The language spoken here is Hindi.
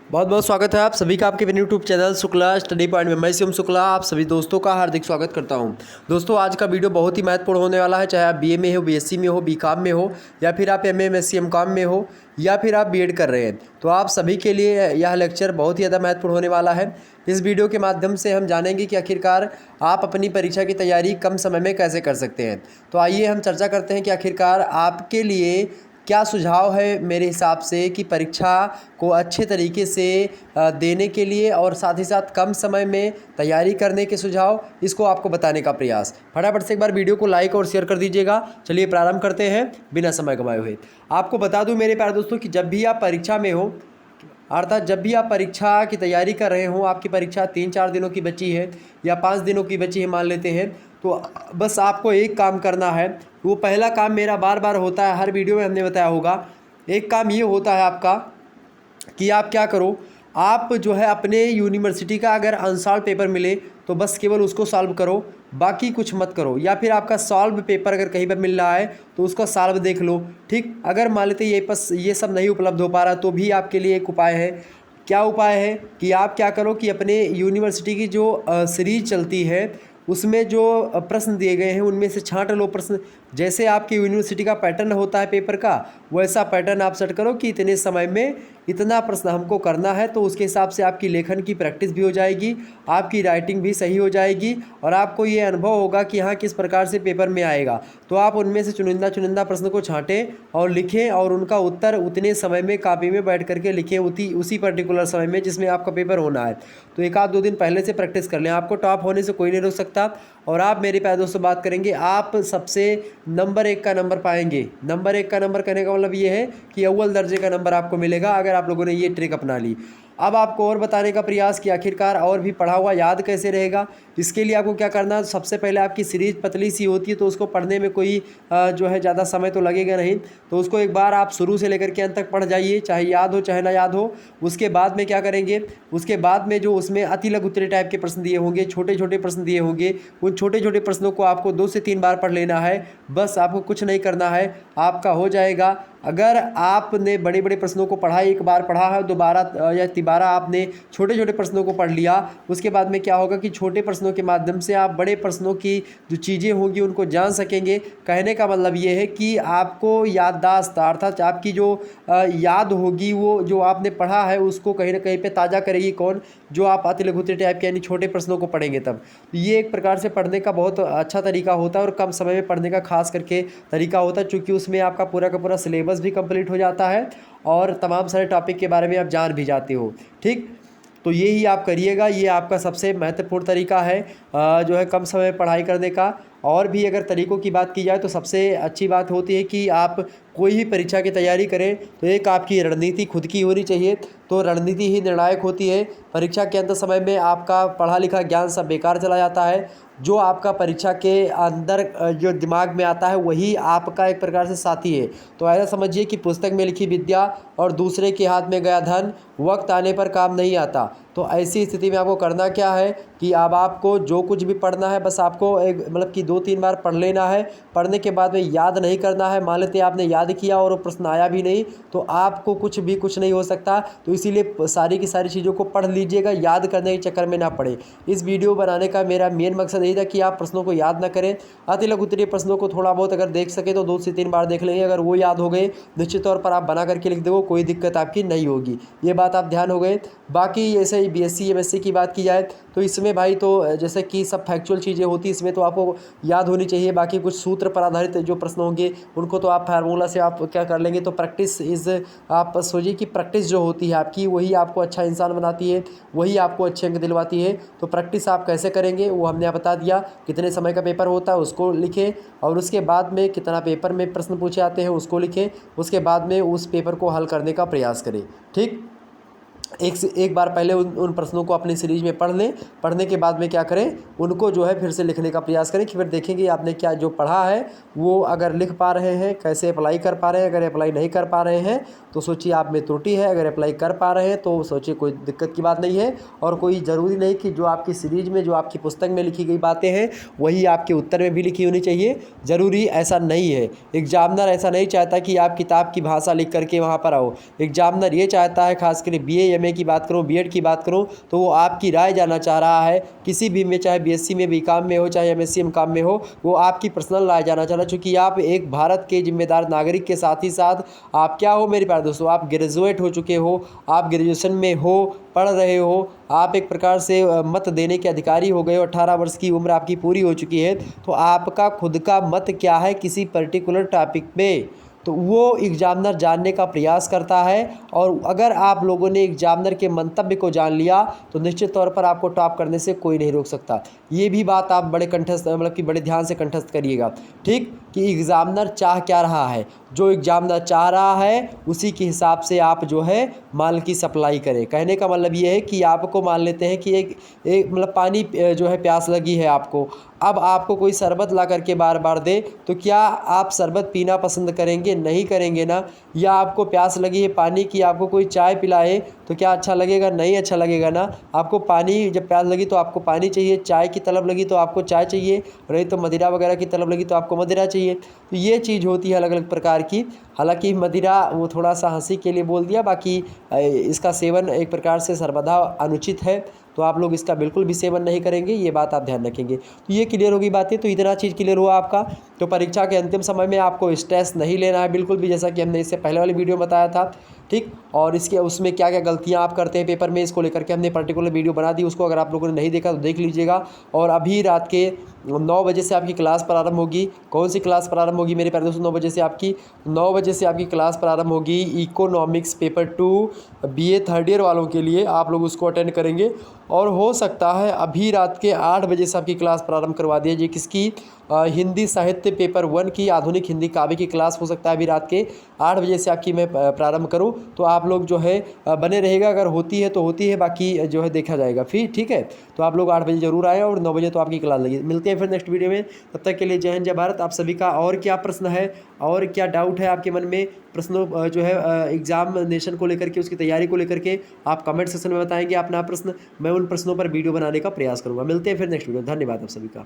बहुत बहुत स्वागत है आप सभी का आपके अपने YouTube channel Shukla study point में। मैं शिवम शुक्ला आप सभी दोस्तों का हार्दिक स्वागत करता हूं। दोस्तों आज का वीडियो बहुत ही महत्वपूर्ण होने वाला है, चाहे आप बीए में हो, बीएससी में हो, बीकॉम में हो, या फिर आप एमए, एमएससी, एमकॉम में हो, या फिर आप बीएड कर रहे हैं, तो आप सभी के लिए यह लेक्चर बहुत ही ज़्यादा महत्वपूर्ण होने वाला है। इस वीडियो के माध्यम से हम जानेंगे कि आखिरकार आप अपनी परीक्षा की तैयारी कम समय में कैसे कर सकते हैं। तो आइए हम चर्चा करते हैं कि आखिरकार आपके लिए क्या सुझाव है मेरे हिसाब से कि परीक्षा को अच्छे तरीके से देने के लिए और साथ ही साथ कम समय में तैयारी करने के सुझाव, इसको आपको बताने का प्रयास। फटाफट से एक बार वीडियो को लाइक और शेयर कर दीजिएगा। चलिए प्रारंभ करते हैं बिना समय गंवाए हुए। आपको बता दूं मेरे प्यारे दोस्तों कि जब भी आप परीक्षा में हो, अर्थात जब भी आप परीक्षा की तैयारी कर रहे हो, आपकी परीक्षा 3-4 दिनों की बची है या 5 दिनों की बची है मान लेते हैं, तो बस आपको एक काम करना है। वो पहला काम मेरा बार बार होता है, हर वीडियो में हमने बताया होगा। एक काम ये होता है आपका कि आप क्या करो, आप जो है अपने यूनिवर्सिटी का अगर अनसॉल्व पेपर मिले तो बस केवल उसको सॉल्व करो, बाकी कुछ मत करो। या फिर आपका सॉल्व पेपर अगर कहीं पर मिल रहा है तो उसका सॉल्व देख लो, ठीक। अगर मान लेते ये सब नहीं उपलब्ध हो पा रहा तो भी आपके लिए एक उपाय है। क्या उपाय है कि आप क्या करो कि अपने यूनिवर्सिटी की जो सीरीज चलती है उसमें जो प्रश्न दिए गए हैं उनमें से छांट लो प्रश्न। जैसे आपकी यूनिवर्सिटी का पैटर्न होता है पेपर का, वैसा पैटर्न आप सेट करो कि इतने समय में इतना प्रश्न हमको करना है, तो उसके हिसाब से आपकी लेखन की प्रैक्टिस भी हो जाएगी, आपकी राइटिंग भी सही हो जाएगी और आपको ये अनुभव होगा कि हाँ किस प्रकार से पेपर में आएगा। तो आप उनमें से चुनिंदा चुनिंदा प्रश्न को छांटें और लिखें और उनका उत्तर उतने समय में कापी में बैठ करके लिखें, उसी पर्टिकुलर समय में जिसमें आपका पेपर होना है। तो 1-2 दिन पहले से प्रैक्टिस कर लें, आपको टॉप होने से कोई नहीं रोक सकता। और आप मेरे प्यारे दोस्तों बात करेंगे, आप सबसे नंबर 1 का नंबर पाएंगे। नंबर 1 का नंबर कहने का मतलब ये है कि अव्वल दर्जे का नंबर आपको मिलेगा अगर आप लोगों ने ये ट्रिक अपना ली। अब आपको और बताने का प्रयास कि आखिरकार और भी पढ़ा हुआ याद कैसे रहेगा। इसके लिए आपको क्या करना है, सबसे पहले आपकी सीरीज पतली सी होती है तो उसको पढ़ने में कोई जो है ज़्यादा समय तो लगेगा नहीं, तो उसको एक बार आप शुरू से लेकर के अंत तक पढ़ जाइए, चाहे याद हो चाहे ना याद हो। उसके बाद में क्या करेंगे, उसके बाद में जो उसमें अति लघु उत्तरीय टाइप के प्रश्न दिए होंगे, छोटे छोटे प्रश्न दिए होंगे, उन छोटे छोटे प्रश्नों को आपको 2 से 3 बार पढ़ लेना है। बस आपको कुछ नहीं करना है, आपका हो जाएगा। अगर आपने बड़े बड़े प्रश्नों को पढ़ा, एक बार पढ़ा है, दोबारा या तिबारा आपने छोटे छोटे प्रश्नों को पढ़ लिया, उसके बाद में क्या होगा कि छोटे प्रश्नों के माध्यम से आप बड़े प्रश्नों की जो चीज़ें होंगी उनको जान सकेंगे। कहने का मतलब ये है कि आपको याददाश्त, अर्थात आपकी जो याद होगी, वो जो आपने पढ़ा है उसको कहीं ना कहीं पे ताज़ा करेगी कौन, जो आप अति लघु उत्तरीय टाइप के यानी छोटे प्रश्नों को पढ़ेंगे तब। तो ये एक प्रकार से पढ़ने का बहुत अच्छा तरीका होता है और कम समय में पढ़ने का खास करके तरीका होता है, चूँकि उसमें आपका पूरा का पूरा सिलेबस भी कंप्लीट हो जाता है और तमाम सारे टॉपिक के बारे में आप जान भी जाते हो, ठीक। तो यही आप करिएगा, ये आपका सबसे महत्वपूर्ण तरीका है जो है कम समय में पढ़ाई करने का। और भी अगर तरीक़ों की बात की जाए तो सबसे अच्छी बात होती है कि आप कोई भी परीक्षा की तैयारी करें तो एक आपकी रणनीति खुद की होनी चाहिए। तो रणनीति ही निर्णायक होती है। परीक्षा के अंत समय में आपका पढ़ा लिखा ज्ञान सब बेकार चला जाता है। जो आपका परीक्षा के अंदर जो दिमाग में आता है वही आपका एक प्रकार से साथी है। तो ऐसा समझिए कि पुस्तक में लिखी विद्या और दूसरे के हाथ में गया धन वक्त आने पर काम नहीं आता। तो ऐसी स्थिति में आपको करना क्या है कि अब आपको जो कुछ भी पढ़ना है बस आपको एक मतलब कि 2-3 बार पढ़ लेना है। पढ़ने के बाद में याद नहीं करना है। मान लेते आपने याद किया और वो प्रश्न आया भी नहीं तो आपको कुछ नहीं हो सकता। तो इसीलिए सारी की सारी चीज़ों को पढ़ लीजिएगा, याद करने के चक्कर में ना पड़े। इस वीडियो बनाने का मेरा मेन मकसद यही था कि आप प्रश्नों को याद ना करें। अति लघु उत्तरीय प्रश्नों को थोड़ा बहुत अगर देख सके तो 2 से 3 बार देख लेंगे। अगर वो याद हो गए निश्चित तौर पर आप बना करके लिख दोगे, कोई दिक्कत आपकी नहीं होगी। ये बात आप ध्यान हो गए। बाकी ऐसे ही बीएससी एमएससी की बात की जाए तो इसमें भाई तो जैसे कि सब फैक्चुअल चीज़ें होती, इसमें तो आपको याद होनी चाहिए। बाकी कुछ सूत्र पर आधारित जो प्रश्न होंगे उनको तो आप फार्मूला से आप क्या कर लेंगे। तो प्रैक्टिस आप सोचिए कि प्रैक्टिस जो होती है आपकी वही आपको अच्छा इंसान बनाती है, वही आपको अच्छे अंक दिलवाती है। तो प्रैक्टिस आप कैसे करेंगे वो हमने बता दिया। कितने समय का पेपर होता है उसको लिखें और उसके बाद में कितना पेपर में प्रश्न पूछे आते हैं उसको लिखें। उसके बाद में उस पेपर को हल करने का प्रयास करें, ठीक। एक बार पहले उन प्रश्नों को अपनी सीरीज में पढ़ लें। पढ़ने के बाद में क्या करें, उनको जो है फिर से लिखने का प्रयास करें कि फिर देखेंगे आपने क्या जो पढ़ा है वो अगर लिख पा रहे हैं, कैसे अप्लाई कर पा रहे हैं। अगर अप्लाई नहीं कर पा रहे हैं तो सोचिए आप में त्रुटि है, अगर अप्लाई कर पा रहे हैं तो सोचिए कोई दिक्कत की बात नहीं है। और कोई ज़रूरी नहीं कि जो आपकी सीरीज में, जो आपकी पुस्तक में लिखी गई बातें हैं वही आपके उत्तर में भी लिखी होनी चाहिए, ज़रूरी ऐसा नहीं है। एग्जामिनर ऐसा नहीं चाहता कि आप किताब की भाषा लिख करके वहाँ पर आओ। एग्जामिनर ये चाहता है, खास कर बीए BMA की बात करूँ, BEd की बात करूँ, तो वो आपकी राय जानना चाह रहा है किसी भी में, चाहे BSc में, BCom में हो, चाहे MSc MCom में हो, वो आपकी पर्सनल राय जानना चाह रहा है। चूँकि आप एक भारत के जिम्मेदार नागरिक के साथ ही साथ आप क्या हो मेरे प्यारे दोस्तों, आप ग्रेजुएट हो चुके हो, आप ग्रेजुएशन में हो, पढ़ रहे हो, आप एक प्रकार से मत देने के अधिकारी हो गए हो, 18 वर्ष की उम्र आपकी पूरी हो चुकी है, तो आपका खुद का मत क्या है किसी पर्टिकुलर टॉपिक में, तो वो एग्जामिनर जानने का प्रयास करता है। और अगर आप लोगों ने एग्जामिनर के मंतव्य को जान लिया तो निश्चित तौर पर आपको टॉप करने से कोई नहीं रोक सकता। ये भी बात आप बड़े कंठस्थ मतलब कि बड़े ध्यान से कंठस्थ करिएगा, ठीक, कि एग्जामिनर चाह क्या रहा है। जो एग्जामिनर चाह रहा है उसी के हिसाब से आप जो है माल की सप्लाई करें। कहने का मतलब ये है कि आपको मान लेते हैं कि एक मतलब पानी जो है प्यास लगी है आपको, अब आपको कोई शरबत ला करके बार बार दे तो क्या आप शरबत पीना पसंद करेंगे? नहीं करेंगे ना। या आपको प्यास लगी है पानी की, आपको कोई चाय पिलाए तो क्या अच्छा लगेगा? नहीं अच्छा लगेगा ना। आपको पानी, जब प्यास लगी तो आपको पानी चाहिए, चाय की तलब लगी तो आपको चाय चाहिए, नहीं तो मदिरा वगैरह की तलब लगी तो आपको मदिरा चाहिए। तो ये चीज़ होती है अलग अलग प्रकार की। हालांकि मदिरा वो थोड़ा सा हंसी के लिए बोल दिया, बाकी इसका सेवन एक प्रकार से सर्वथा अनुचित है, तो आप लोग इसका बिल्कुल भी सेवन नहीं करेंगे, ये बात आप ध्यान रखेंगे। तो ये क्लियर होगी बातें, तो इतना चीज़ क्लियर हुआ आपका। तो परीक्षा के अंतिम समय में आपको स्ट्रेस नहीं लेना है बिल्कुल भी, जैसा कि हमने इससे पहले वाली वीडियो में बताया था, ठीक। और इसके उसमें क्या क्या गलतियां आप करते हैं पेपर में, इसको लेकर के हमने पर्टिकुलर वीडियो बना दी, उसको अगर आप लोगों ने नहीं देखा तो देख लीजिएगा। और अभी रात के 9 बजे से आपकी क्लास प्रारंभ होगी। कौन सी क्लास प्रारंभ होगी मेरे प्यारे दोस्तों? 9 बजे से आपकी क्लास प्रारंभ होगी economics paper 2 BA third year वालों के लिए। आप लोग उसको अटेंड करेंगे और हो सकता है अभी रात के 8 बजे से आपकी क्लास प्रारंभ करवा दी जाए। किसकी? हिंदी साहित्य पेपर 1 की आधुनिक हिंदी काव्य की क्लास हो सकता है अभी रात के 8 बजे से आपकी मैं प्रारंभ करूं। तो आप लोग जो है बने रहेगा, अगर होती है तो होती है, बाकी जो है देखा जाएगा फिर, ठीक है। तो आप लोग 8 बजे जरूर आए और 9 बजे तो आपकी क्लास लगी। मिलते हैं फिर नेक्स्ट वीडियो में, तब तक के लिए जय हिंद जय भारत। आप सभी का और क्या प्रश्न है और क्या डाउट है आपके मन में, प्रश्नों जो है एग्जामिनेशन को लेकर के, उसकी तैयारी को लेकर के, आप कमेंट सेक्शन में बताएंगे अपना प्रश्न, मैं उन प्रश्नों पर वीडियो बनाने का प्रयास करूंगा। मिलते हैं फिर नेक्स्ट वीडियो। धन्यवाद आप सभी का।